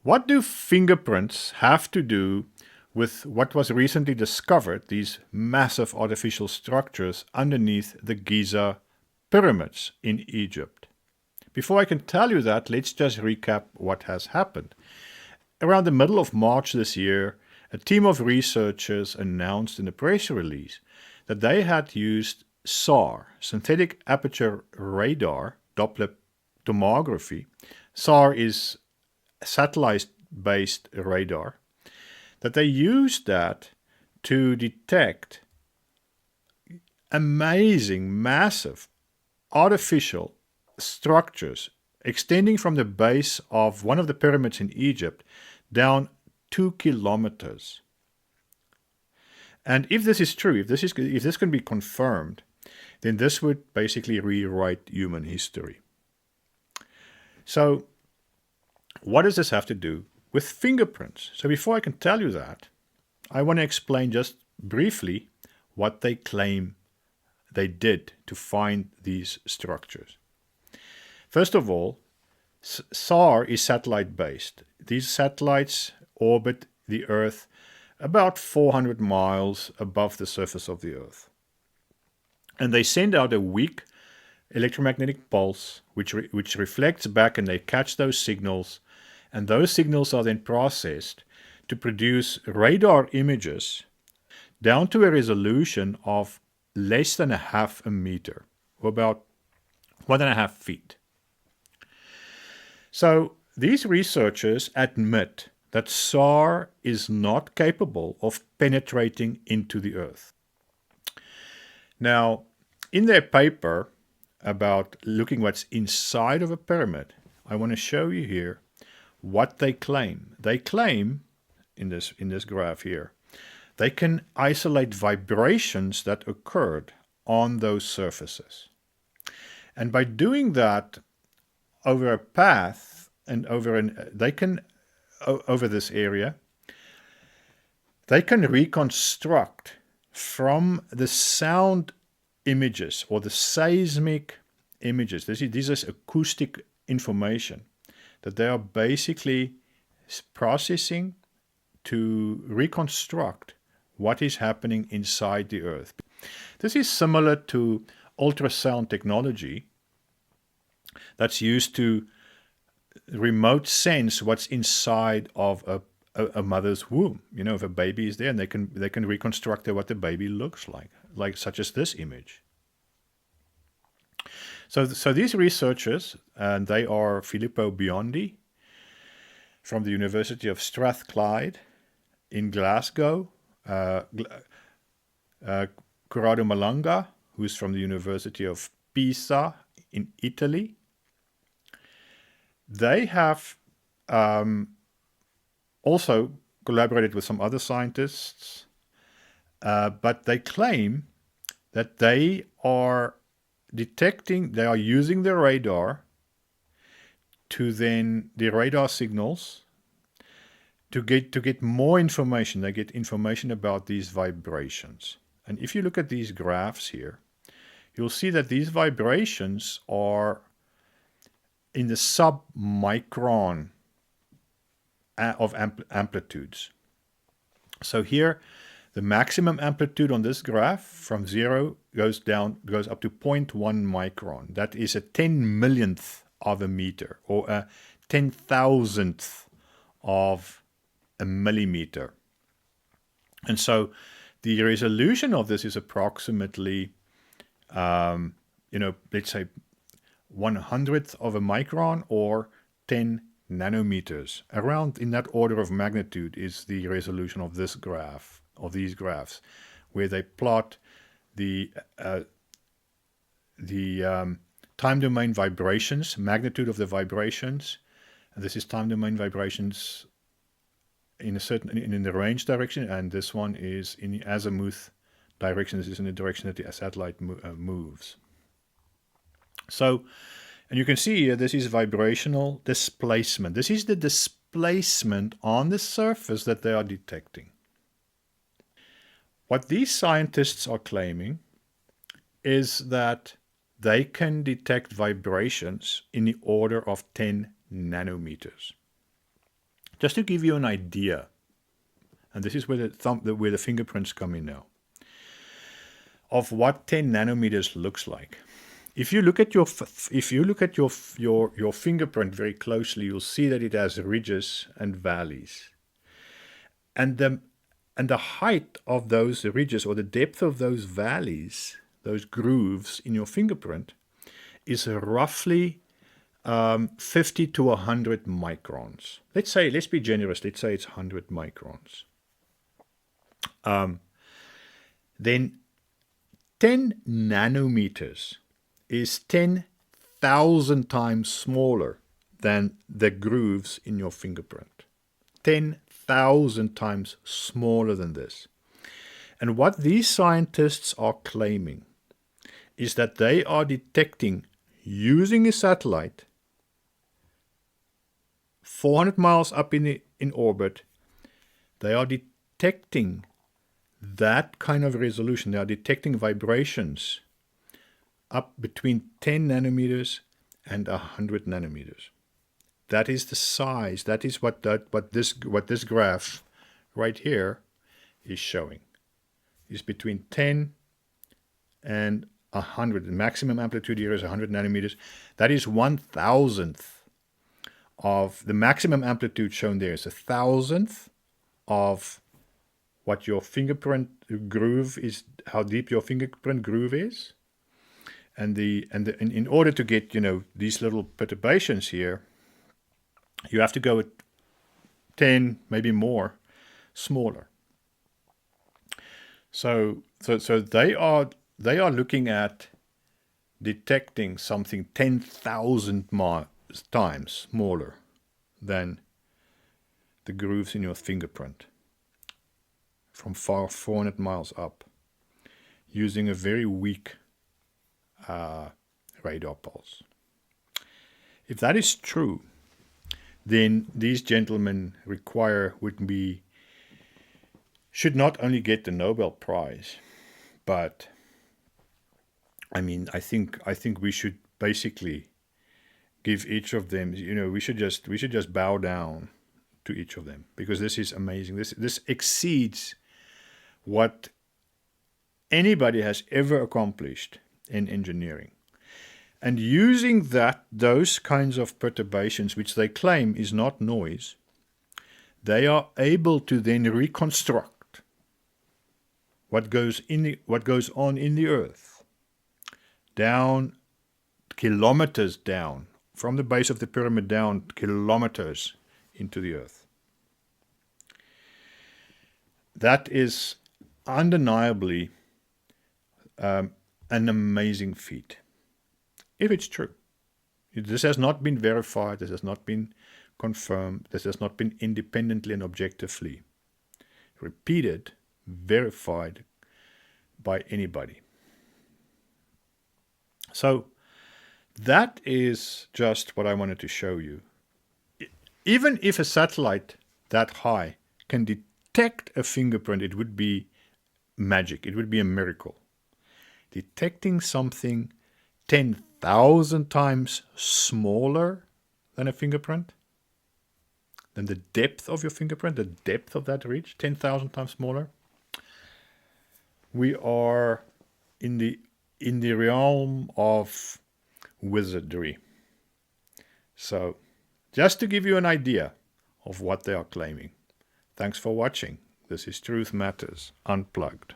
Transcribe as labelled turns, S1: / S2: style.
S1: What do fingerprints have to do with what was recently discovered, these massive artificial structures underneath the Giza pyramids in Egypt? Before I can tell you that, let's just recap what has happened. Around the middle of March this year, a team of researchers announced in a press release that they had used SAR, Synthetic Aperture Radar, Doppler tomography. SAR is satellite-based radar, that they used that to detect amazing, massive, artificial structures extending from the base of one of the pyramids in Egypt down 2 kilometers. And if this is true, if this can be confirmed, then this would basically rewrite human history. So, what does this have to do with fingerprints? So before I can tell you that, I want to explain just briefly what they claim they did to find these structures. First of all, SAR is satellite-based. These satellites orbit the Earth about 400 miles above the surface of the Earth. And they send out a weak electromagnetic pulse which reflects back, and they catch those signals, and those signals are then processed to produce radar images down to a resolution of less than 0.5 meter, or about 1.5 feet. So these researchers admit that SAR is not capable of penetrating into the Earth. Now, in their paper about looking what's inside of a pyramid, I want to show you here what they claim. They claim, in this graph here, they can isolate vibrations that occurred on those surfaces. And by doing that over a path and over this area, they can reconstruct from the sound images or the seismic images. This is acoustic information that they are basically processing to reconstruct what is happening inside the Earth. This is similar to ultrasound technology that's used to remote sense what's inside of a mother's womb. You know, if a baby is there, and they can reconstruct what the baby looks like such as this image. So these researchers, and they are Filippo Biondi from the University of Strathclyde in Glasgow, Corrado Malanga, who's from the University of Pisa in Italy. They have also collaborated with some other scientists, but they claim that they are using the radar to then, the radar signals, to get more information. They get information about these vibrations. And if you look at these graphs here, you'll see that these vibrations are in the sub-micron of amplitudes. So here, the maximum amplitude on this graph from 0 goes up to 0.1 micron. That is a 10 millionth of a meter, or a 10,000th of a millimeter. And so the resolution of this is approximately, let's say 1/100th of a micron, or 10 nanometers. Around in that order of magnitude is the resolution of this graph, of these graphs, where they plot the time domain vibrations, magnitude of the vibrations. And this is time domain vibrations in the range direction, and this one is in the azimuth direction. This is in the direction that the satellite moves. So, and you can see here, this is vibrational displacement. This is the displacement on the surface that they are detecting. What these scientists are claiming is that they can detect vibrations in the order of 10 nanometers. Just to give you an idea, and this is where where the fingerprints come in now, of what 10 nanometers looks like. If you look at your fingerprint very closely, you'll see that it has ridges and valleys, and the height of those ridges, or the depth of those valleys, those grooves in your fingerprint, is roughly 50 to 100 microns. Let's be generous, let's say it's 100 microns. Then 10 nanometers is 10,000 times smaller than the grooves in your fingerprint. 10,000 times smaller than this. And what these scientists are claiming is that they are detecting, using a satellite 400 miles up in orbit, they are detecting that kind of resolution. They are detecting vibrations up between 10 nanometers and 100 nanometers. That is the size. That is what this graph right here is showing. Is between 10 and 100. The maximum amplitude here is 100 nanometers. That is 1,000th of the maximum amplitude shown there is 1,000th of what your fingerprint groove is, how deep your fingerprint groove is. And in order to get, these little perturbations here, you have to go at 10, maybe more, smaller. So they are looking at detecting something 10,000 times smaller than the grooves in your fingerprint from 400 miles up, using a very weak radar pulse. If that is true, then these gentlemen should not only get the Nobel Prize, but I think we should basically give each of them, we should just bow down to each of them, because this is amazing. This exceeds what anybody has ever accomplished in engineering. And using those kinds of perturbations, which they claim is not noise, they are able to then reconstruct what goes on in the Earth, down kilometers down, from the base of the pyramid down kilometers into the Earth. That is undeniably an amazing feat, if it's true. This has not been verified, this has not been confirmed, this has not been independently and objectively repeated, verified by anybody. So that is just what I wanted to show you. Even if a satellite that high can detect a fingerprint, it would be magic, it would be a miracle. Detecting something 10,000 times smaller than a fingerprint, than the depth of your fingerprint, the depth of that ridge, 10,000 times smaller. We are in the realm of wizardry. So, just to give you an idea of what they are claiming. Thanks for watching. This is Truth Matters Unplugged.